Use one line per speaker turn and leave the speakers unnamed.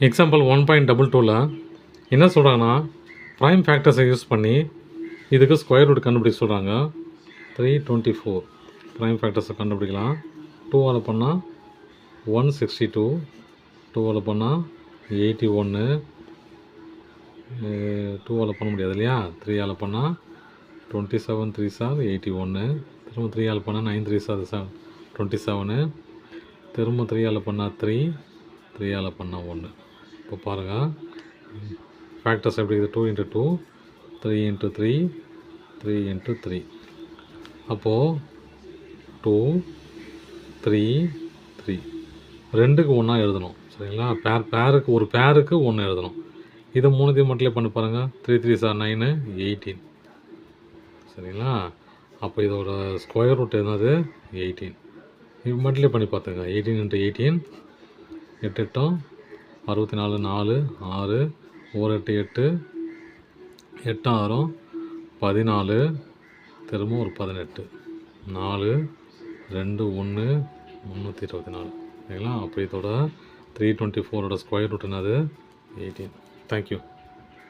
Example 1.22ல் என்ன சொல்கிறாங்கன்னா prime ஃபேக்டர்ஸை use பண்ணி இதுக்கு ஸ்கொயர் ரூட் கண்டுபிடிக்க சொல்கிறாங்க. 324 ப்ரைம் ஃபேக்டர்ஸை கண்டுபிடிக்கலாம். 2ஆல் பண்ணால் 162, 2ஆல் பண்ணால் 81, 2ஆல் பண்ண முடியாது இல்லையா. 3ஆல் பண்ணால் 27 3s are 81, திரும்ப 3ஆல் பண்ணால் 9 3s are 27, திரும்ப 3ஆல் பண்ணால் 3, 3ஆல் பண்ணால் 1. இப்போ பாருங்கள் ஃபேக்டர்ஸ் எப்படி இருக்குது. 2 × 2, 3 × 3, 3 × 3. அப்போது 2 3 3 ரெண்டுக்கு ஒன்றா எழுதணும் சரிங்களா. பேருக்கு ஒரு பேருக்கு ஒன்று எழுதணும். இதை மூணுத்தையும் மட்டும் பண்ணி பாருங்கள். 3 3s are 9, 18 சரிங்களா. அப்போ இதோட ஸ்கொயர் ரூட் என்னது 18. இது மட்டும் பண்ணி பார்த்துங்க. 18 × 18 8 8 64 4 6 1 8 8 8 6 14 திரும்ப ஒரு 18 4 2 1 324 சரிங்களா. அப்போ இதோட 324ஓட ஸ்கொயர் ரூட் என்னது 18. தேங்க்யூ.